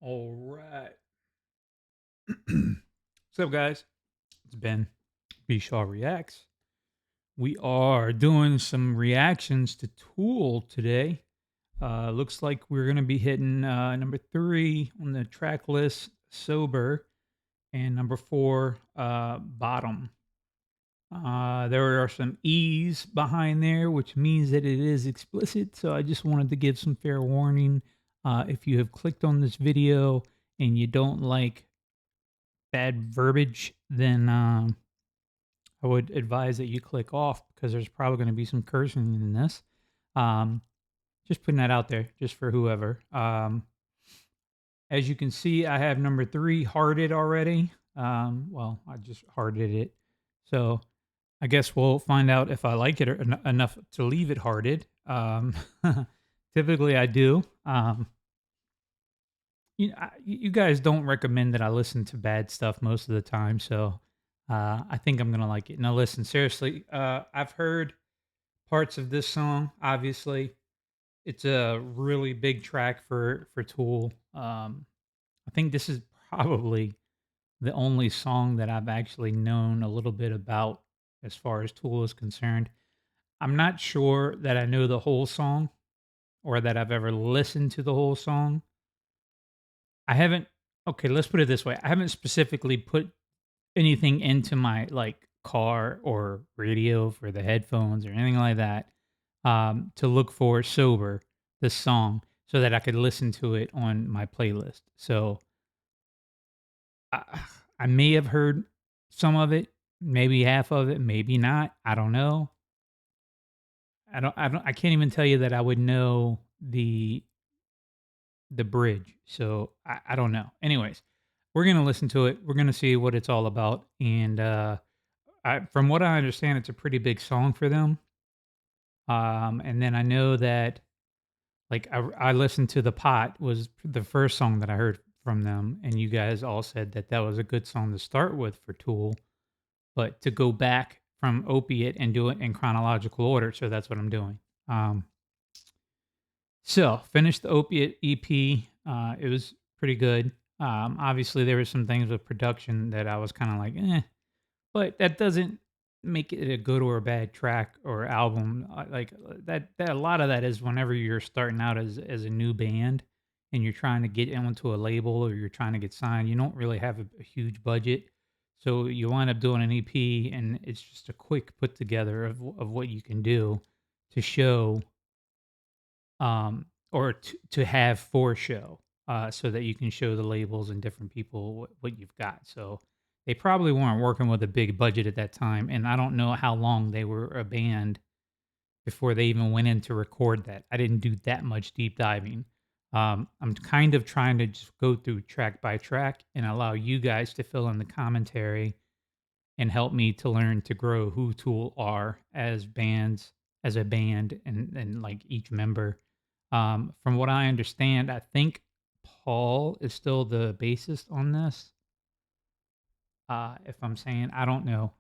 All right. What's up, guys? It's Ben, bShawReacts. We are doing some reactions to Tool today. Looks like we're going to be hitting number 3 on the track list, Sober, and number 4, Bottom. There are some E's behind there, which means that it is explicit. So I just wanted to give some fair warning. If you have clicked on this video and you don't like bad verbiage, then I would advise that you click off because there's probably going to be some cursing in this. Um, just putting that out there, just for whoever. As you can see, I have number 3 hearted already. Well, I just hearted it. So I guess we'll find out if I like it or enough to leave it hearted. Typically, I do. You guys don't recommend that I listen to bad stuff most of the time, so I think I'm gonna like it. Now, listen, seriously, I've heard parts of this song. Obviously, it's a really big track for Tool. I think this is probably the only song that I've actually known a little bit about as far as Tool is concerned. I'm not sure that I know the whole song or that I've ever listened to the whole song. I haven't. Okay, let's put it this way. I haven't specifically put anything into my like car or radio for the headphones or anything like that to look for sober this song so that I could listen to it on my playlist. So I, I may have heard some of it, maybe half of it, maybe not. I don't know. I can't even tell you that I would know the bridge. So I don't know. Anyways, we're gonna listen to it. We're gonna see what it's all about. And from what I understand, it's a pretty big song for them. And then I know that like I listened to the Pot was the first song that I heard from them, and you guys all said that that was a good song to start with for Tool, but to go back from Opiate and do it in chronological order. So that's what I'm doing. Um, So, finished the Opiate EP. It was pretty good. Obviously, there were some things with production that I was kind of like, but that doesn't make it a good or a bad track or album. That a lot of that is whenever you're starting out as a new band and you're trying to get onto a label or you're trying to get signed, you don't really have a huge budget. So you wind up doing an EP and it's just a quick put together of what you can do to show or to have for show, so that you can show the labels and different people what you've got. So they probably weren't working with a big budget at that time, and I don't know how long they were a band before they even went in to record that. I didn't do that much deep diving. I'm kind of trying to just go through track by track and allow you guys to fill in the commentary and help me to learn to grow who Tool are as bands, as a band, and like each member. From what I understand, I think Paul is still the bassist on this. If I'm saying, I don't know.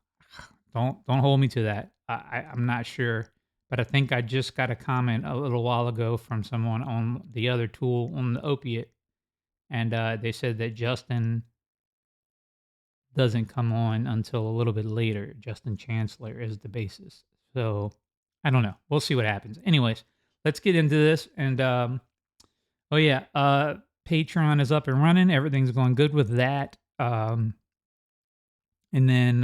Don't hold me to that. I'm not sure, but I think I just got a comment a little while ago from someone on the other Tool on the Opiate, and they said that Justin doesn't come on until a little bit later. Justin Chancellor is the bassist. So I don't know. We'll see what happens. Anyways, let's get into this. And oh yeah, Patreon is up and running. Everything's going good with that. And then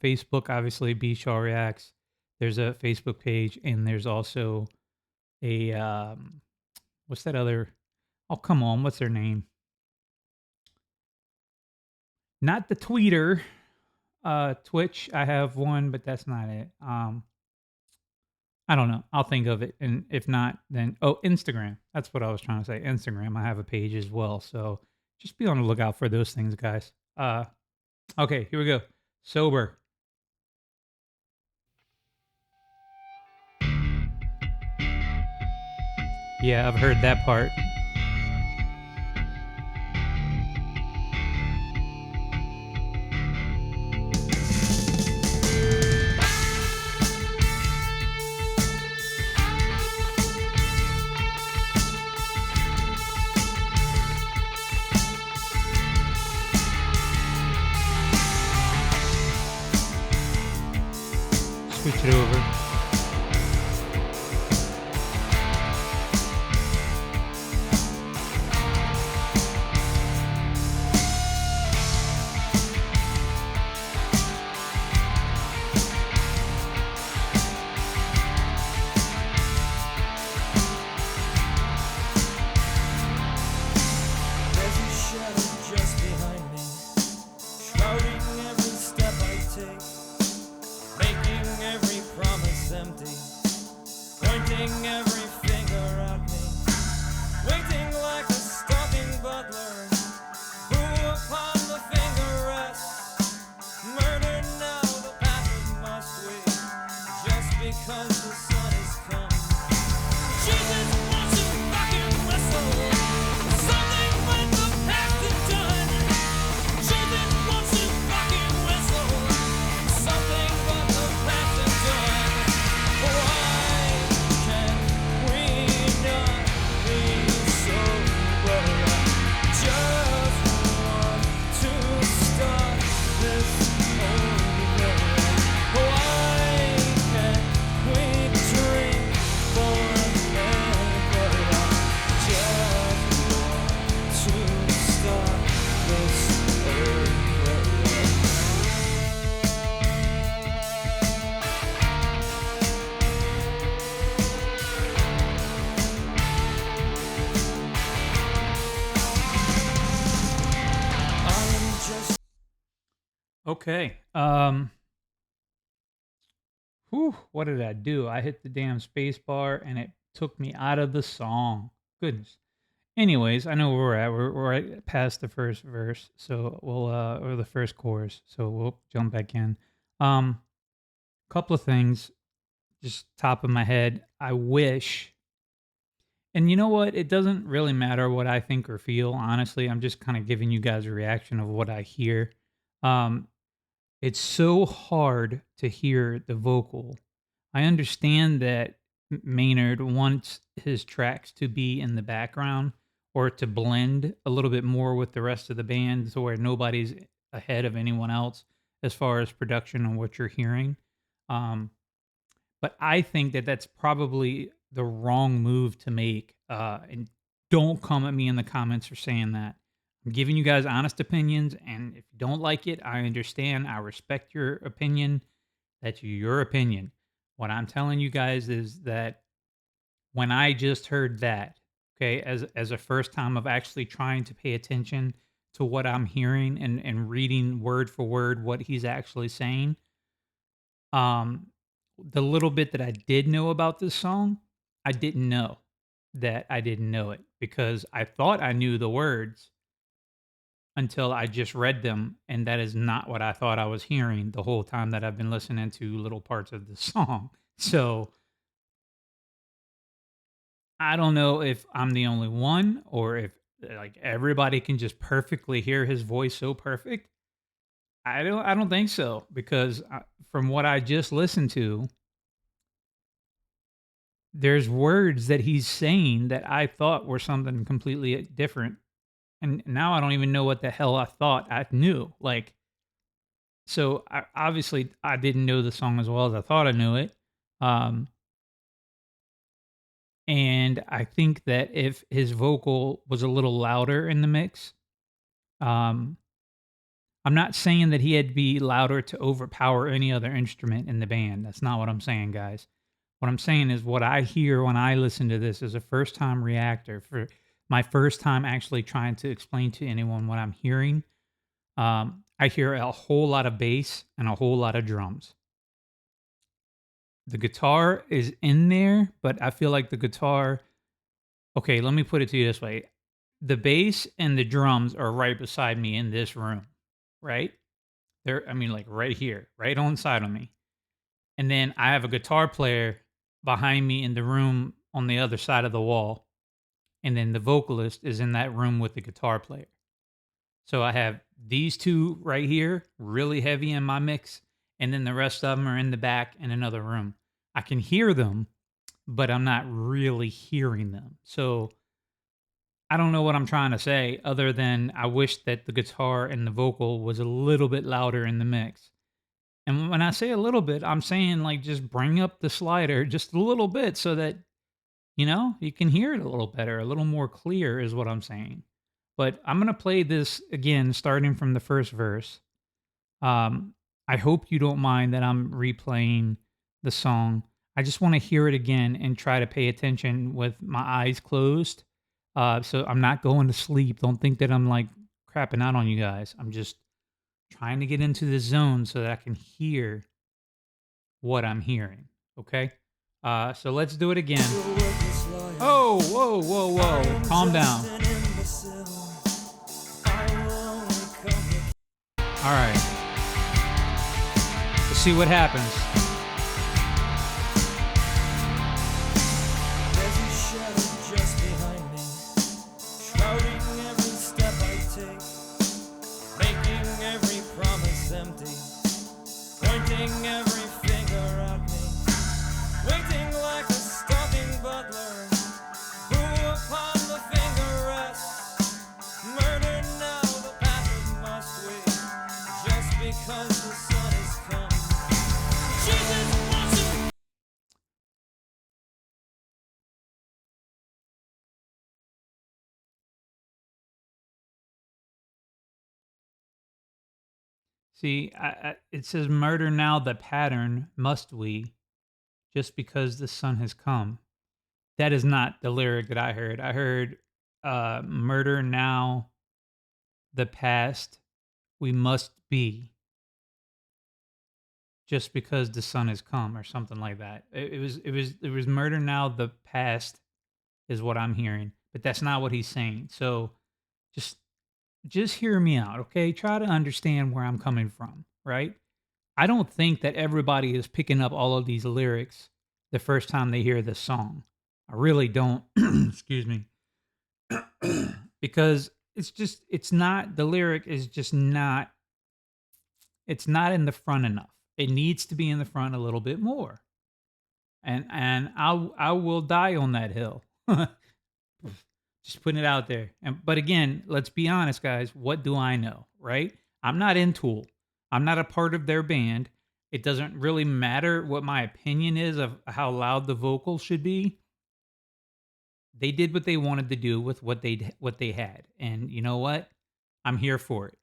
Facebook, obviously, bShawReacts. There's a Facebook page, and there's also a what's that other? Oh, come on, what's their name? Not the Tweeter. Twitch, I have one, but that's not it. I don't know. I'll think of it, and if not, then Instagram. That's what I was trying to say. Instagram. I have a page as well, so just be on the lookout for those things, guys. Okay, here we go. Sober. Yeah, I've heard that part. switch it over. There's a shadow just behind me, shrouding every step I take, making every promise empty, pointing every finger at me, waiting like a stalking butler, who upon the finger rests, murder now the passive must we, just because the sun is come. Jesus wants to fucking whistle. Something with the past is done. Jesus wants to fucking whistle. Something but the past is done. Why can't we not be sober? Just want to start this over. Why can't we drink forever? Just want to start this over. I am just Okay. Whew, what did I do? I hit the damn space bar and it took me out of the song. Goodness. Anyways, I know where we're at. We're right past the first verse, so we'll or the first chorus, so we'll jump back in. Um, Couple of things, just top of my head. I wish, and you know what? It doesn't really matter what I think or feel. Honestly, I'm just kind of giving you guys a reaction of what I hear. Um, it's so hard to hear the vocal. I understand that Maynard wants his tracks to be in the background or to blend a little bit more with the rest of the band so where nobody's ahead of anyone else as far as production and what you're hearing. Um, but I think that that's probably the wrong move to make. And don't come at me in the comments for saying that. I'm giving you guys honest opinions, and if you don't like it, I understand. I respect your opinion. That's your opinion. What I'm telling you guys is that when I just heard that, okay, as a first time of actually trying to pay attention to what I'm hearing and reading word for word what he's actually saying, um, the little bit that I did know about this song, I didn't know that I didn't know it because I thought I knew the words until I just read them, and that is not what I thought I was hearing the whole time that I've been listening to little parts of the song. So I don't know if I'm the only one or if like everybody can just perfectly hear his voice so perfect. I don't think so because from what I just listened to, there's words that he's saying that I thought were something completely different, and now I don't even know what the hell I thought I knew. Like, so obviously I didn't know the song as well as I thought I knew it. Um, and I think that if his vocal was a little louder in the mix, um, I'm not saying that he had to be louder to overpower any other instrument in the band. That's not what I'm saying, guys. What I'm saying is what I hear when I listen to this as a first time reactor for my first time actually trying to explain to anyone what I'm hearing. I hear a whole lot of bass and a whole lot of drums. The guitar is in there, but I feel like the guitar. Okay, let me put it to you this way: the bass and the drums are right beside me in this room, right? I mean, like right here, right on side of me. And then I have a guitar player behind me in the room on the other side of the wall. And then the vocalist is in that room with the guitar player. So I have these two right here, really heavy in my mix. And then the rest of them are in the back in another room. I can hear them, but I'm not really hearing them. So I don't know what I'm trying to say other than I wish that the guitar and the vocal was a little bit louder in the mix. And when I say a little bit, I'm saying like just bring up the slider just a little bit so that, you can hear it a little better, a little more clear is what I'm saying. But I'm going to play this again, starting from the first verse. Um, I hope you don't mind that I'm replaying the song. I just want to hear it again and try to pay attention with my eyes closed. So I'm not going to sleep. Don't think that I'm like crapping out on you guys. I'm just trying to get into the zone so that I can hear what I'm hearing. Okay. So let's do it again. a worthless liar. Oh, whoa, whoa, I whoa. am Calm just down. an imbecile. I will only come here. All right. Let's see what happens. There's a shadow just behind me, shrouding every step I take, making every promise empty, pointing every finger at me, waiting like a stalking butler, who upon the finger rests. Murder now, the path must we, just because the sun has come. Jesus wants to. See, it says murder now the pattern, must we, just because the sun has come. That is not the lyric that I heard. I heard murder now the past we must be just because the sun has come or something like that. It was murder now the past is what I'm hearing, but that's not what he's saying. So just just hear me out, okay? Try to understand where I'm coming from, right? I don't think that everybody is picking up all of these lyrics the first time they hear this song. I really don't. Excuse me. Because it's not the lyric is just not it's not in the front enough. It needs to be in the front a little bit more. And I will die on that hill. Just putting it out there. And but again, let's be honest, guys. What do I know, right? I'm not in Tool. I'm not a part of their band. It doesn't really matter what my opinion is of how loud the vocals should be. They did what they wanted to do with what they had, and you know what? I'm here for it.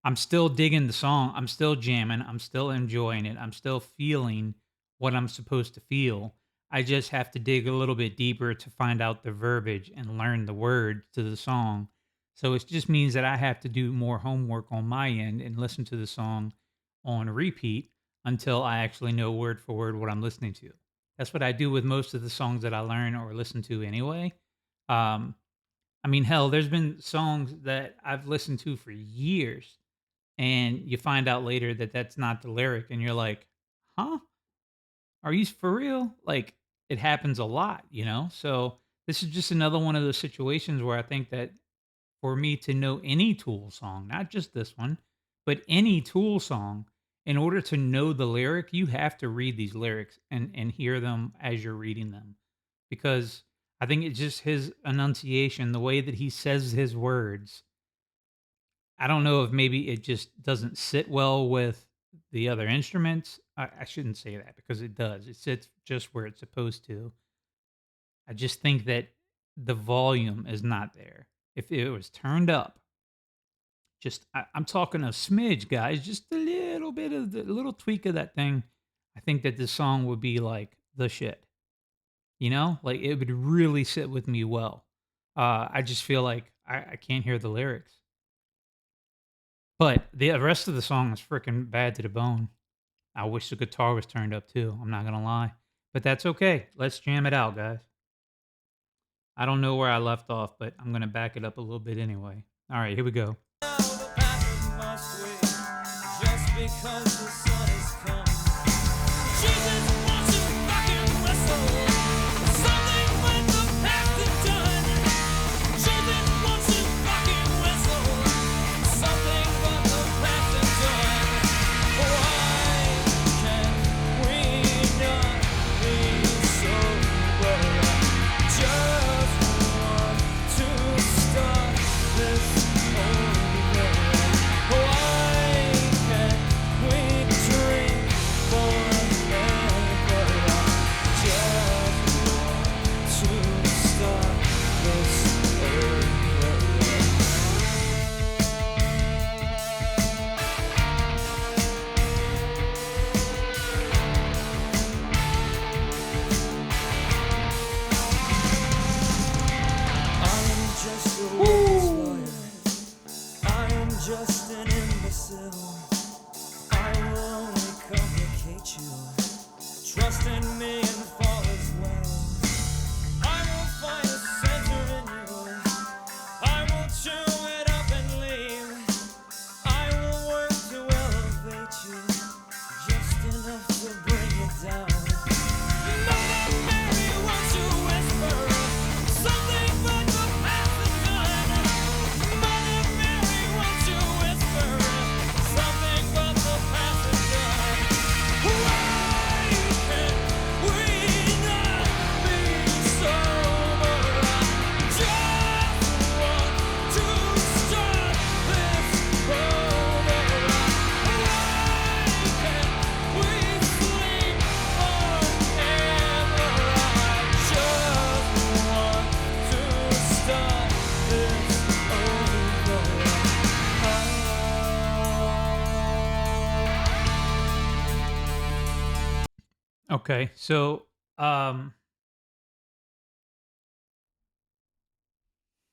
I'm still digging the song. I'm still jamming. I'm still enjoying it. I'm still feeling what I'm supposed to feel. I just have to dig a little bit deeper to find out the verbiage and learn the words to the song. So it just means that I have to do more homework on my end and listen to the song on repeat until I actually know word for word what I'm listening to. That's what I do with most of the songs that I learn or listen to anyway. Um, I mean, hell, there's been songs that I've listened to for years, and you find out later that that's not the lyric, and you're like, "Huh? Are you for real?" Like, it happens a lot, you know? So, this is just another one of those situations where I think that for me to know any Tool song, not just this one, but any Tool song, in order to know the lyric, you have to read these lyrics and hear them as you're reading them. Because I think it's just his enunciation, the way that he says his words. I don't know if maybe it just doesn't sit well with the other instruments. I shouldn't say that because it does. It sits just where it's supposed to. I just think that the volume is not there. If it was turned up, just I'm talking a smidge, guys, just a little bit of the little tweak of that thing. I think that this song would be like the shit. You know, like it would really sit with me well. I just feel like I can't hear the lyrics, but the rest of the song is freaking bad to the bone. I wish the guitar was turned up too. I'm not gonna lie, but that's okay. Let's jam it out, guys. I don't know where I left off, but I'm gonna back it up a little bit anyway. All right, here we go. Now the path must we, just because the sun has come. Jesus wants to fucking wrestle. Something with the past is done. Jesus wants to fucking wrestle. Something but the past is done. Why can't we not be sober? Just want to start this over. Why can't we Okay. So, um,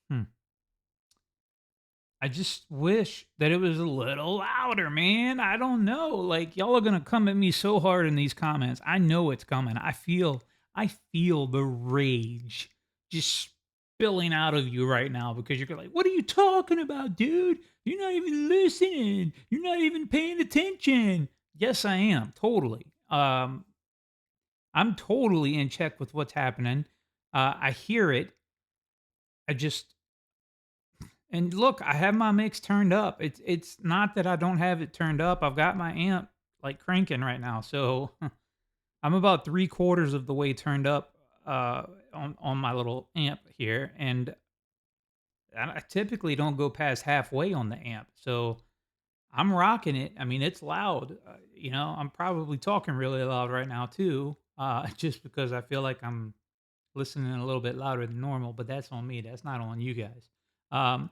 hmm, I just wish that it was a little louder, man. I don't know. Like y'all are gonna come at me so hard in these comments. I know it's coming. I feel the rage just spilling out of you right now because you're like, what are you talking about, dude? You're not even listening. You're not even paying attention. Yes, I am. Totally. I'm totally in check with what's happening. I hear it. I just And look, I have my mix turned up. It's not that I don't have it turned up. I've got my amp like cranking right now. So I'm about 3/4 of the way turned up on my little amp here. And I typically don't go past halfway on the amp. So I'm rocking it. I mean, it's loud. I'm probably talking really loud right now too. Just because I feel like I'm listening a little bit louder than normal, but that's on me. That's not on you guys.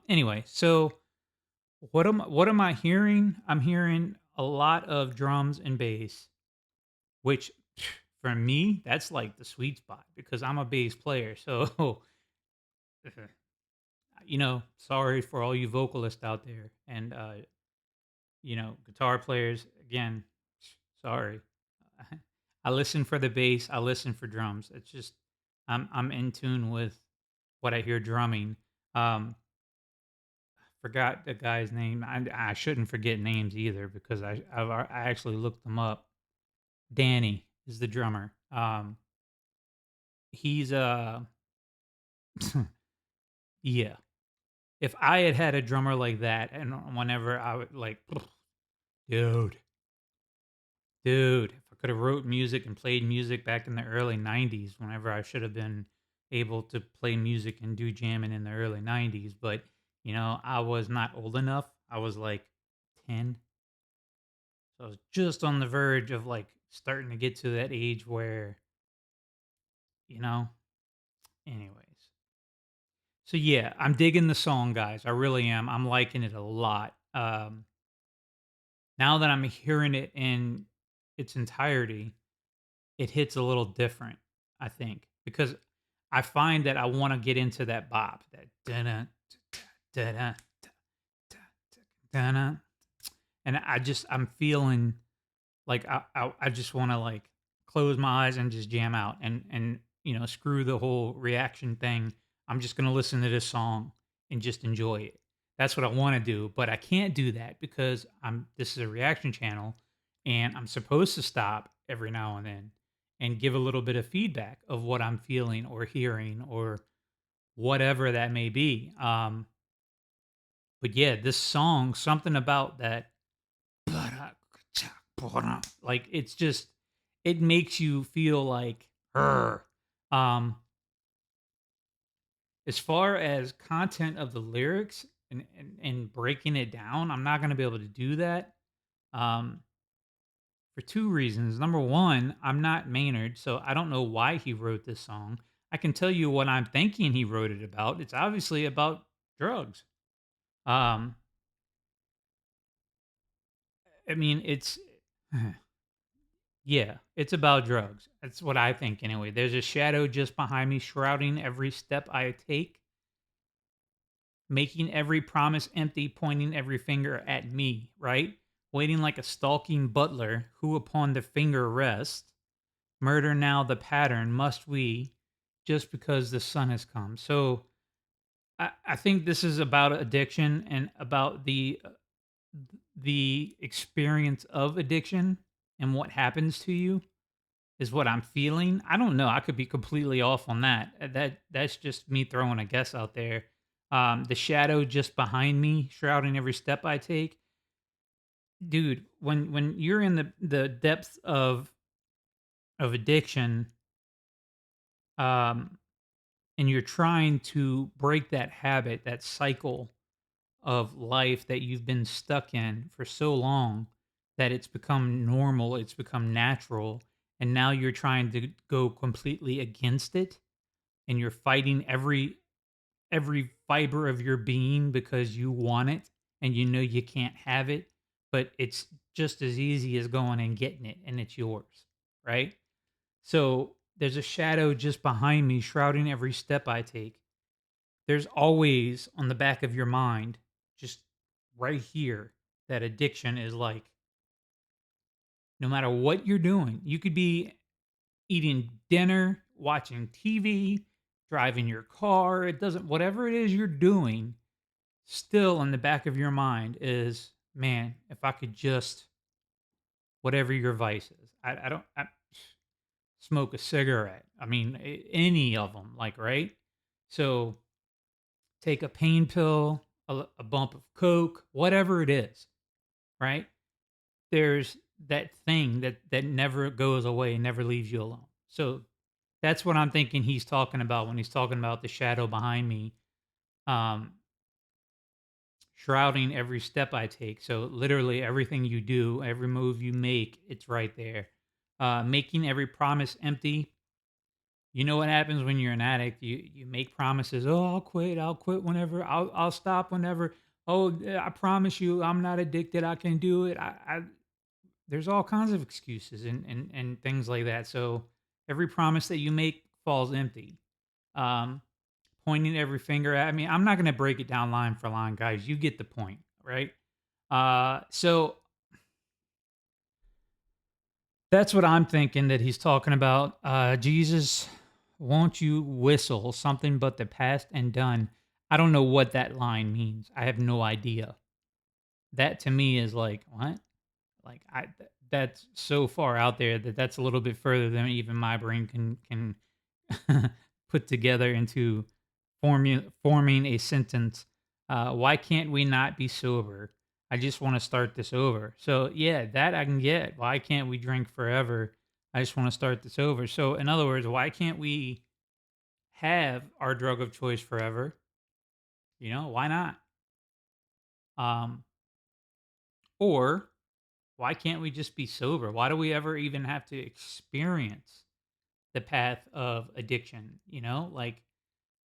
Anyway, so what am I hearing? I'm hearing a lot of drums and bass, which for me, that's like the sweet spot because I'm a bass player. So, sorry for all you vocalists out there and guitar players again, sorry. I listen for the bass, I listen for drums. It's just I'm in tune with what I hear drumming. Um Forgot the guy's name. I shouldn't forget names either because I actually looked them up. Danny is the drummer. He's yeah. If I had had a drummer like that, and whenever I would like, dude, dude, if I could have wrote music and played music back in the early '90s, whenever I should have been able to play music and do jamming in the early '90s, but I was not old enough. I was like 10. So I was just on the verge of like starting to get to that age where, you know, anyways. So yeah, I'm digging the song, guys. I really am. I'm liking it a lot. Now that I'm hearing it in its entirety, it hits a little different, I think, because I find that I want to get into that bop, that da da da da, and I'm feeling like I just wanna, like, close my eyes and just jam out and, screw the whole reaction thing. I'm just gonna listen to this song and just enjoy it. That's what I wanna do, but I can't do that because this is a reaction channel, and I'm supposed to stop every now and then and give a little bit of feedback of what I'm feeling or hearing or whatever that may be. But yeah, this song, something about that like, it makes you feel like, "Urgh." Um, as far as content of the lyrics and breaking it down, I'm not gonna be able to do that, um, for 2 reasons. Number 1, I'm not Maynard, so I don't know why he wrote this song. I can tell you what I'm thinking he wrote it about. It's obviously about drugs. Um, I mean, it's yeah, it's about drugs. That's what I think anyway. There's a shadow just behind me, shrouding every step I take, making every promise empty, pointing every finger at me, right? Waiting like a stalking butler who upon the finger rests. Murder now the pattern, must we, just because the sun has come. So I think this is about addiction and about the experience of addiction and what happens to you is what I'm feeling. I don't know. I could be completely off on that. That's just me throwing a guess out there. The shadow just behind me, shrouding every step I take. Dude, when you're in the depths of addiction, um, and you're trying to break that habit, that cycle of life that you've been stuck in for so long that it's become normal, it's become natural, and now you're trying to go completely against it and you're fighting every fiber of your being because you want it and you know you can't have it, but it's just as easy as going and getting it and it's yours, right? So there's a shadow just behind me, shrouding every step I take. There's always on the back of your mind, just right here, that addiction is like, no matter what you're doing, you could be eating dinner, watching TV, driving your car. It doesn't, whatever it is you're doing, still in the back of your mind is, man, if I could just, whatever your vice is. I don't smoke a cigarette. I mean, any of them, like, right? So take a pain pill, a bump of Coke, whatever it is, right? There's that thing that never goes away, never leaves you alone. So that's what I'm thinking he's talking about when he's talking about the shadow behind me, um, shrouding every step I take. So literally everything you do, every move you make, it's right there. Making every promise empty. You know what happens when you're an addict? You make promises. Oh, I'll quit whenever. I'll stop whenever. Oh, I promise you, I'm not addicted. I can do it. There's all kinds of excuses and things like that. So every promise that you make falls empty. Um, Pointing every finger at me. I'm not going to break it down line for line, guys. You get the point, right? So that's what I'm thinking that he's talking about. Jesus, won't you whistle something but the past and done? I don't know what that line means. I have no idea. That to me is like, what? Like that's so far out there that that's a little bit further than even my brain can put together into forming a sentence. Why can't we not be sober? I just want to start this over. So yeah, that I can get. Why can't we drink forever? I just want to start this over. So in other words, why can't we have our drug of choice forever? You know, why not? Um, or why can't we just be sober? Why do we ever even have to experience the path of addiction? You know, like,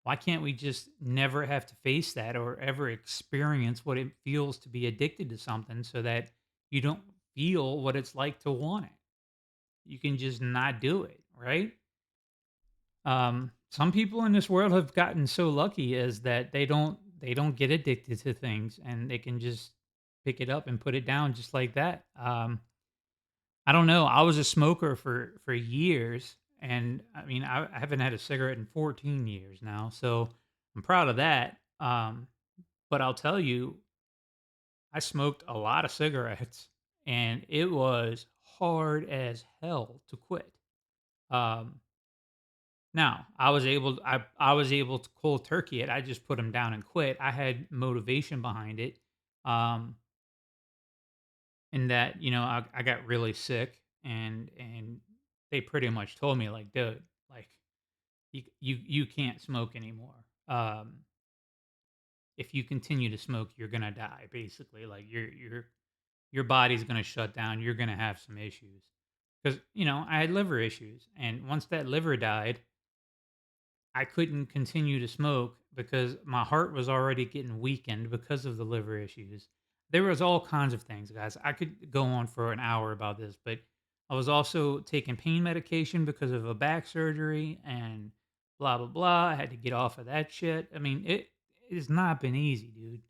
why can't we just never have to face that or ever experience what it feels to be addicted to something so that you don't feel what it's like to want it? You can just not do it, right? Some people in this world have gotten so lucky as that they don't get addicted to things and they can just pick it up and put it down just like that. I don't know. I was a smoker for years, and I mean, I haven't had a cigarette in 14 years now, so I'm proud of that. But I'll tell you, I smoked a lot of cigarettes, and it was hard as hell to quit. Um, Now I was able to cold turkey it. I just put them down and quit. I had motivation behind it. Um, in that, I got really sick and they pretty much told me like, dude, like you can't smoke anymore. If you continue to smoke, you're gonna die. Basically, like your body's gonna shut down. You're gonna have some issues because I had liver issues, and once that liver died, I couldn't continue to smoke because my heart was already getting weakened because of the liver issues. There was all kinds of things, guys. I could go on for an hour about this, but I was also taking pain medication because of a back surgery and blah blah blah. I had to get off of that shit. I mean, it has not been easy, dude.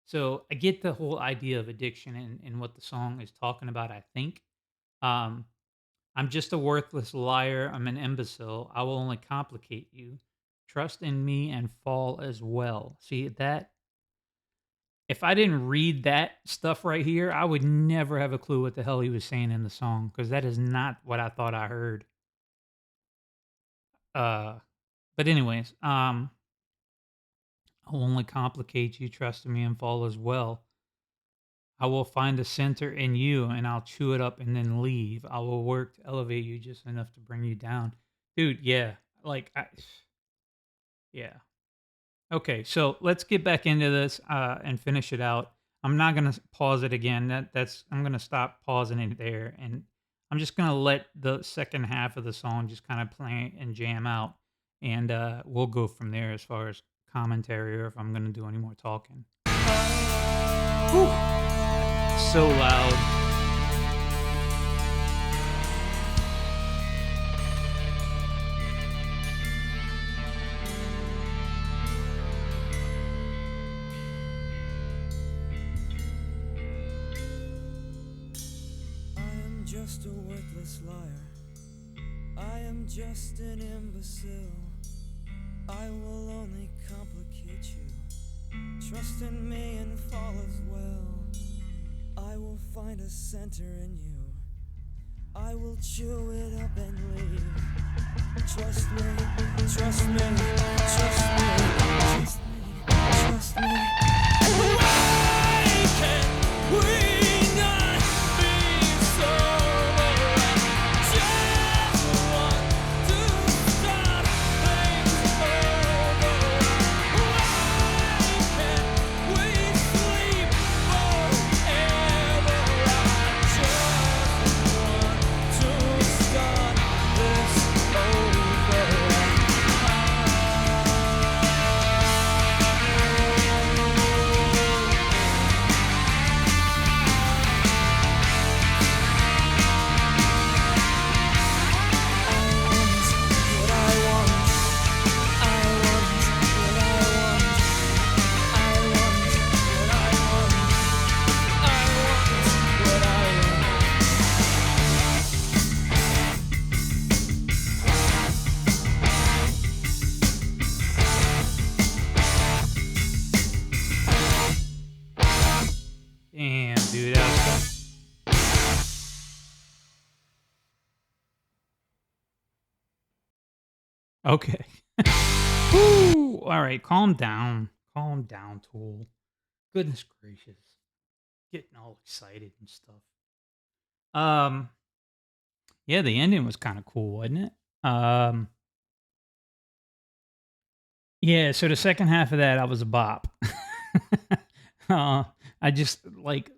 So I get the whole idea of addiction and what the song is talking about, I think. Um, I'm just a worthless liar. I'm an imbecile. I will only complicate you. Trust in me and fall as well. See that? If I didn't read that stuff right here, I would never have a clue what the hell he was saying in the song because that is not what I thought I heard. Uh, but anyways, I'll only complicate you. Trust in me and fall as well. I will find the center in you and I'll chew it up and then leave. I will work to elevate you just enough to bring you down. Dude, yeah. Like yeah. Okay, so let's get back into this and finish it out. I'm not gonna pause it again. I'm gonna stop pausing it there, and I'm just gonna let the second half of the song just kind of play and jam out, and we'll go from there as far as commentary or if I'm gonna do any more talking. Whew, so loud. just a worthless liar. I am just an imbecile. I will only complicate you. Trust in me and fall as well. I will find a center in you. I will chew it up and leave. Trust me, trust me, trust me, trust me, trust me. Why can't we not be sober? Just want to start things over. Why can't we sleep forever? I just want to start this over. Damn, dude, that was okay. Woo! All right, calm down. Calm down, Tool. Goodness gracious. Getting all excited and stuff. Um, yeah, the ending was kind of cool, wasn't it? Yeah, so the second half of that, I was a bop. uh, I just like,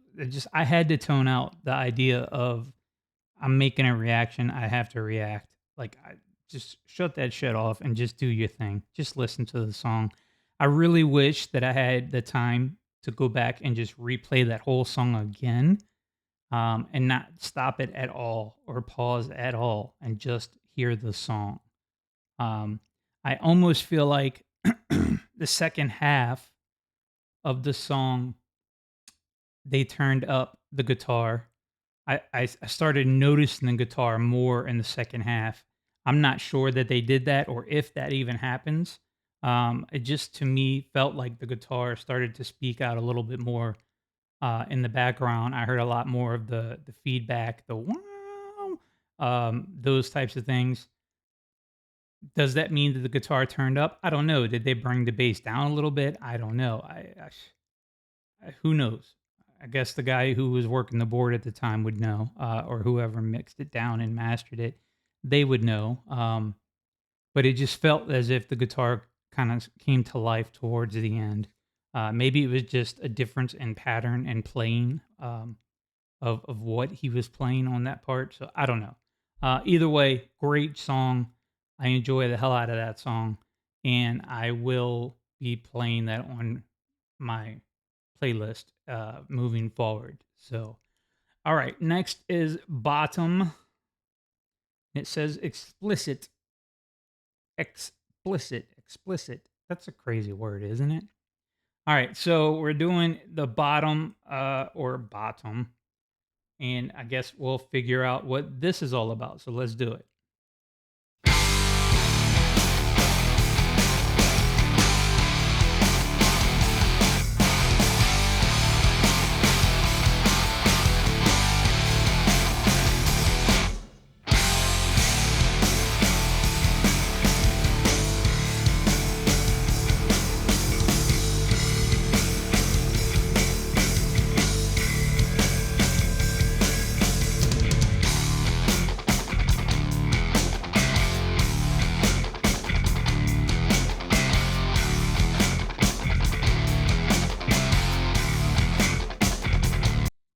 I had to tone out the idea of I'm making a reaction. I have to react. Like, I just shut that shit off and just do your thing. Just listen to the song. I really wish that I had the time to go back and just replay that whole song again, and not stop it at all or pause at all and just hear the song. Um, I almost feel like the second half of the song, they turned up the guitar. I started noticing the guitar more in the second half. I'm not sure that they did that or if that even happens. It just to me felt like the guitar started to speak out a little bit more in the background. I heard a lot more of the feedback, the wow, those types of things. Does that mean that the guitar turned up? I don't know. Did they bring the bass down a little bit? I don't know. Who knows? I guess the guy who was working the board at the time would know, or whoever mixed it down and mastered it, they would know. But it just felt as if the guitar kind of came to life towards the end. Maybe it was just a difference in pattern and playing, of what he was playing on that part. So I don't know. Either way, great song. I enjoy the hell out of that song, and I will be playing that on my playlist moving forward. So, all right, next is Bottom. It says explicit, explicit. That's a crazy word, isn't it? All right, so we're doing the bottom or bottom, and I guess we'll figure out what this is all about. So let's do it.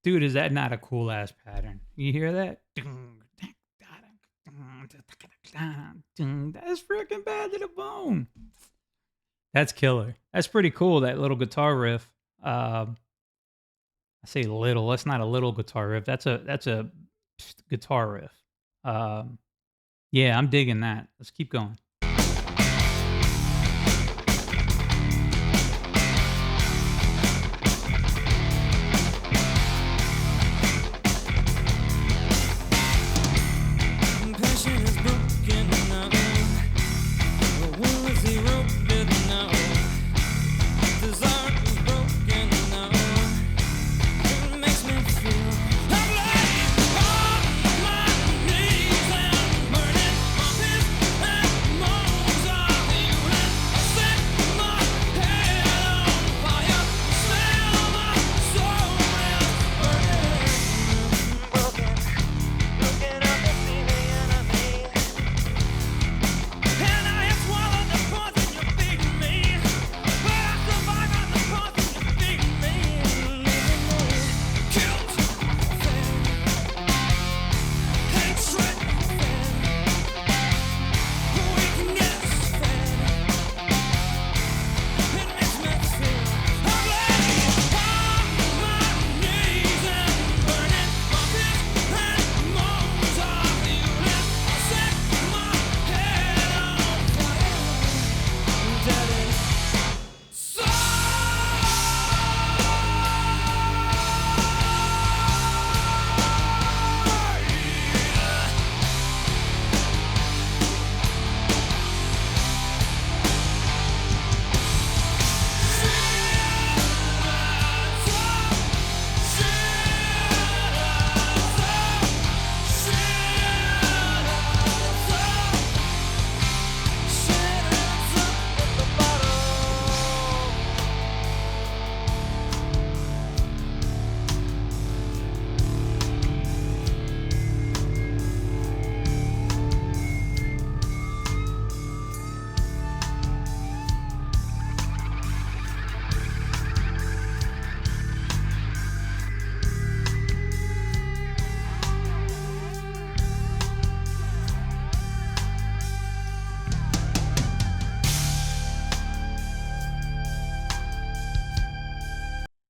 Dude, is that not a cool ass pattern? You hear that? That's freaking bad to the bone. That's killer. That's pretty cool. That little guitar riff. I say little. That's not a little guitar riff. That's a guitar riff. Um, yeah, I'm digging that. Let's keep going.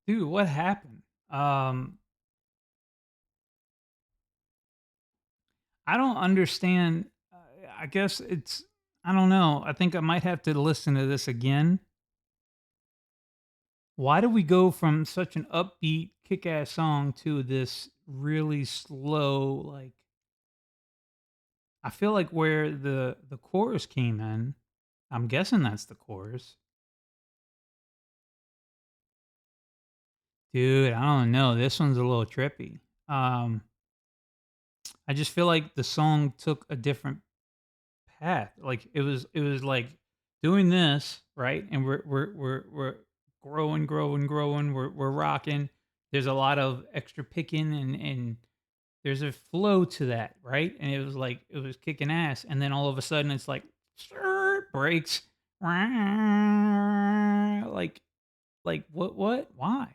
Dude, what happened? I don't understand. I guess it's I don't know. I think I might have to listen to this again. Why do we go from such an upbeat, kick-ass song to this really slow, like I feel like where the chorus came in, I'm guessing that's the chorus. Dude, I don't know. This one's a little trippy. Um, I just feel like the song took a different path. Like it was like doing this, right? And we're growing, growing, growing. We're rocking. There's a lot of extra picking and there's a flow to that, right? And it was like it was kicking ass. And then all of a sudden it's like breaks. Like what? Why?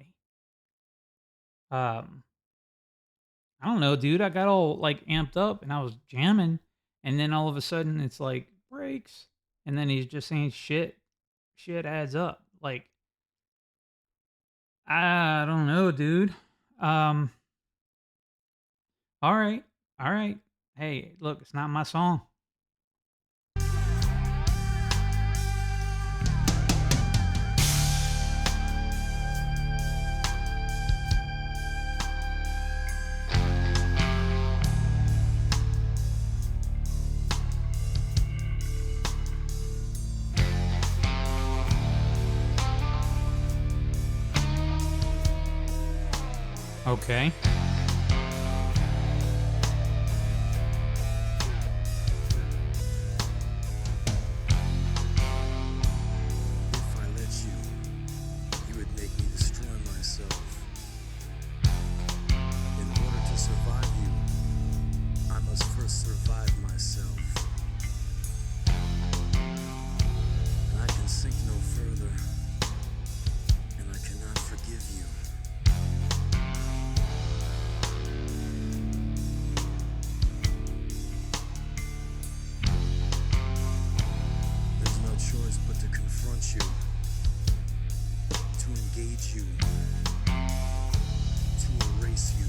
Um I don't know, dude. I got all like amped up and I was jamming, and then all of a sudden it's like breaks, and then he's just saying shit. Shit adds up. Like I don't know, dude. Um. All right, all right. Hey, look, it's not my song. Okay. If I let you, you would make me destroy myself. In order to survive you, I must first survive myself. And I can sink no further, and I cannot forgive you. There's no choice but to confront you, to engage you, to erase you.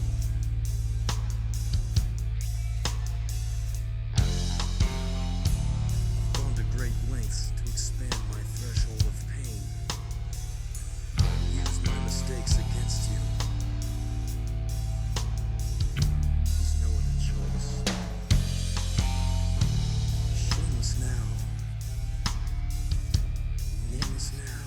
I've gone to great lengths to expand my threshold of pain. Use my mistakes against you. There's no other choice. Shameless now. Nameless now.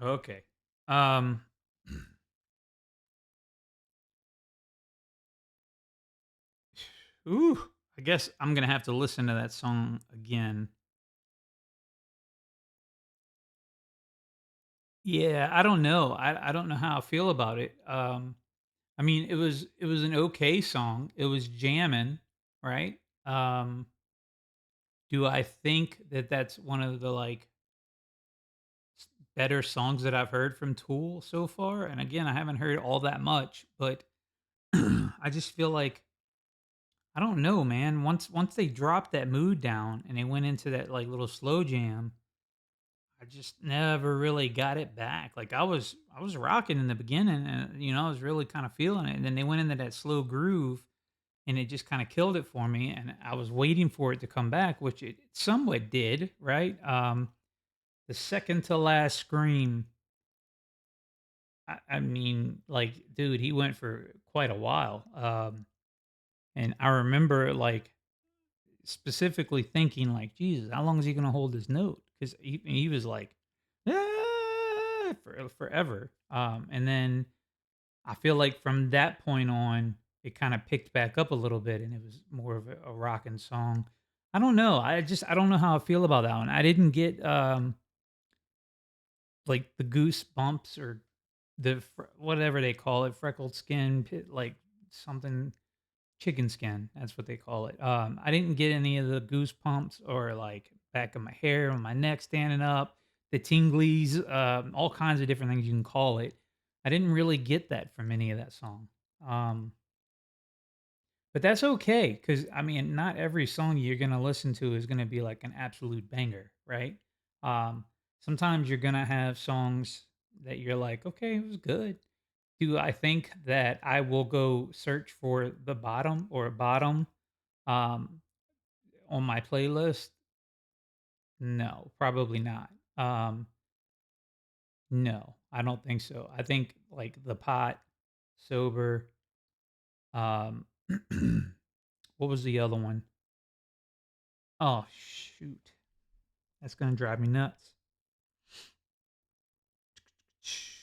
Okay. Um, ooh, I guess I'm gonna have to listen to that song again. Yeah, I don't know. I don't know how I feel about it. I mean, it was an okay song. It was jamming, right? Um, do I think that that's one of the like better songs that I've heard from Tool so far? And again, I haven't heard all that much, but I just feel like I don't know, man. Once they dropped that mood down and they went into that like little slow jam, I just never really got it back. Like I was rocking in the beginning and I was really kind of feeling it. And then they went into that slow groove and it just kind of killed it for me. And I was waiting for it to come back, which it somewhat did, right? The second to last scream, I mean, like, dude, he went for quite a while. And I remember like specifically thinking like, "Jesus, how long is he gonna hold this note?" Because he was like, "Ah," for forever. And then I feel like from that point on, it kind of picked back up a little bit, and it was more of a rocking song. I don't know. I don't know how I feel about that one. I didn't get like the goosebumps or whatever they call it, freckled skin, like something chicken skin, that's what they call it. I didn't get any of the goosebumps or like back of my hair on my neck standing up, the tinglies, all kinds of different things you can call it. I didn't really get that from any of that song. Um, but that's okay because I mean, not every song you're gonna listen to is gonna be like an absolute banger, right? Um, Sometimes you're gonna have songs that you're like, okay, it was good. Do I think that I will go search for the bottom or bottom um, on my playlist? No, probably not. No, I don't think so. I think like the pot, sober. Um, what was the other one? Oh shoot, that's gonna drive me nuts.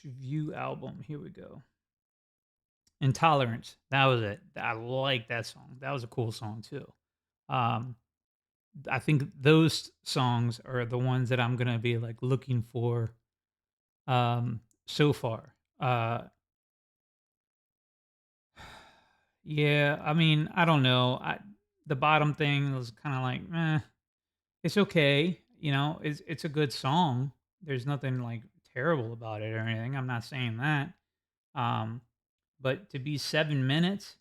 View album. Here we go. Intolerance. That was it. I like that song. That was a cool song too. Um, I think those songs are the ones that I'm gonna be like looking for so far. Yeah, I mean, I don't know. The bottom thing was kind of like, it's okay. It's a good song. There's nothing like terrible about it or anything. I'm not saying that. Um, but to be 7 minutes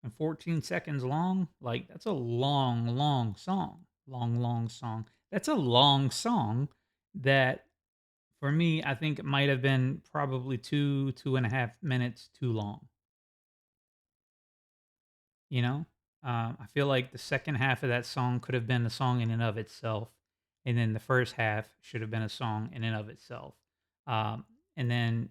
and 14 seconds long, like that's a long, long song. Long, long song. That's a long song that for me, I think it might have been probably 2.5 minutes too long. You know? I feel like the second half of that song could have been a song in and of itself, and then the first half should have been a song in and of itself. Um, and then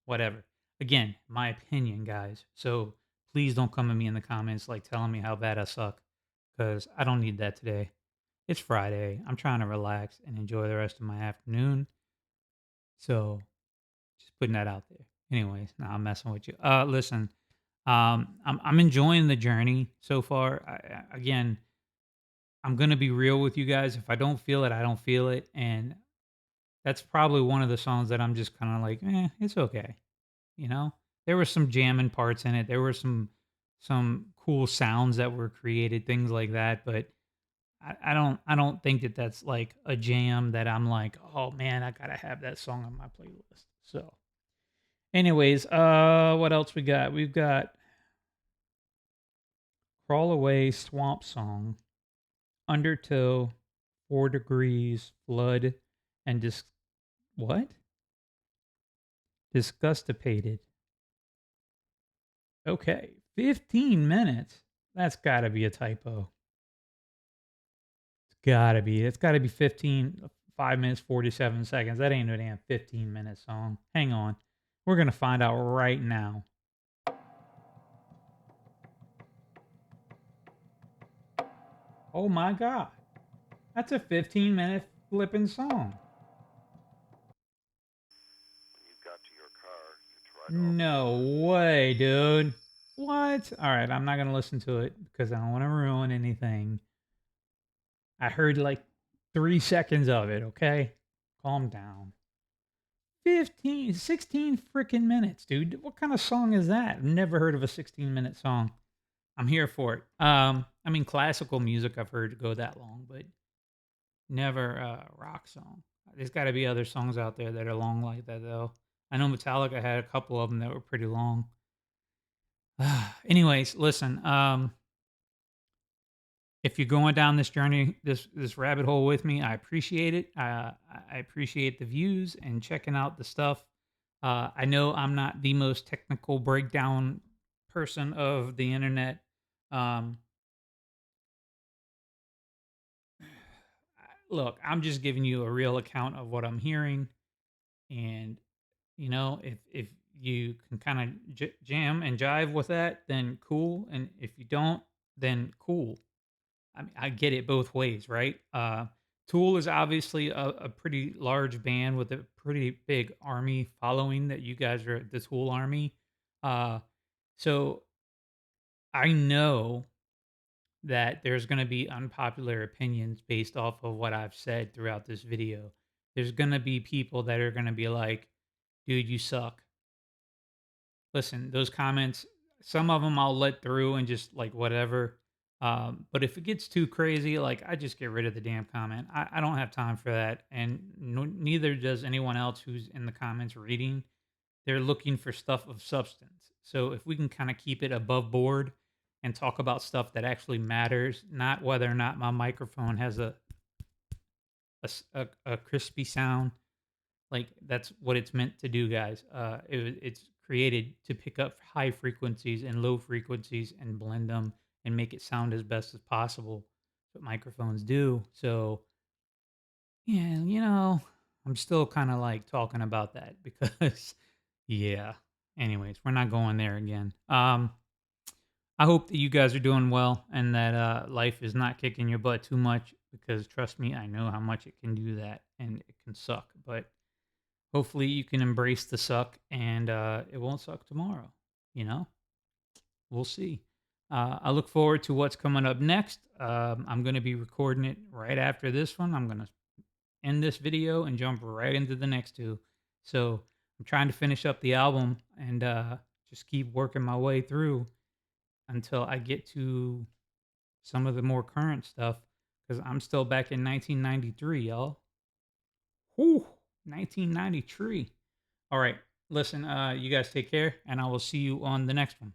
whatever. Again, my opinion, guys. So please don't come at me in the comments like telling me how bad I suck, because I don't need that today. It's Friday. I'm trying to relax and enjoy the rest of my afternoon. So just putting that out there. Anyways, now I'm messing with you. Listen, I'm enjoying the journey so far. Again, I'm gonna be real with you guys. If I don't feel it, I don't feel it, and that's probably one of the songs that I'm just kind of like, it's okay. You know, there were some jamming parts in it. There were some cool sounds that were created, things like that. But I don't think that that's like a jam that I'm like, oh man, I gotta have that song on my playlist. So, anyways, what else we got? We've got Crawl Away Swamp Song, Undertow, 4 Degrees, Flood, and what? Disgustipated. Okay, 15 minutes. That's gotta be a typo. It's gotta be. It's gotta be 5 minutes, 47 seconds. That ain't no damn 15-minute song. Hang on. We're gonna find out right now. Oh my god. That's a 15-minute flipping song. No way, dude. What? All right, I'm not gonna listen to it because I don't want to ruin anything. I heard like 3 seconds of it. Okay, calm down. 15, 16 freaking minutes, dude. What kind of song is that? I've never heard of a 16-minute song. I'm here for it. I mean, classical music I've heard go that long, but never a rock song. There's got to be other songs out there that are long like that, though. I know Metallica had a couple of them that were pretty long. Anyways, listen. If you're going down this journey, this rabbit hole with me, I appreciate it. I appreciate the views and checking out the stuff. I know I'm not the most technical breakdown person of the internet. Um, Look, I'm just giving you a real account of what I'm hearing, and if you can kind of jam and jive with that, then cool. And if you don't, then cool. I mean, I get it both ways, right? Tool is obviously a pretty large band with a pretty big army following that you guys are the Tool army. Uh, so I know that there's going to be unpopular opinions based off of what I've said throughout this video. There's going to be people that are going to be like, dude, you suck. Listen, those comments, some of them I'll let through and just like whatever. But if it gets too crazy, like I just get rid of the damn comment. I don't have time for that, and neither does anyone else who's in the comments reading. They're looking for stuff of substance. So if we can kind of keep it above board and talk about stuff that actually matters, not whether or not my microphone has a crispy sound, like, that's what it's meant to do, guys. It's created to pick up high frequencies and low frequencies and blend them and make it sound as best as possible. That's what microphones do. So, yeah, I'm still kind of like talking about that because, yeah. Anyways, we're not going there again. I hope that you guys are doing well and that life is not kicking your butt too much because trust me, I know how much it can do that and it can suck. But hopefully you can embrace the suck and it won't suck tomorrow. You know, we'll see. I look forward to what's coming up next. I'm going to be recording it right after this one. I'm going to end this video and jump right into the next two. So I'm trying to finish up the album and just keep working my way through until I get to some of the more current stuff because I'm still back in 1993, y'all. Whew, 1993. All right. Listen, you guys take care, and I will see you on the next one.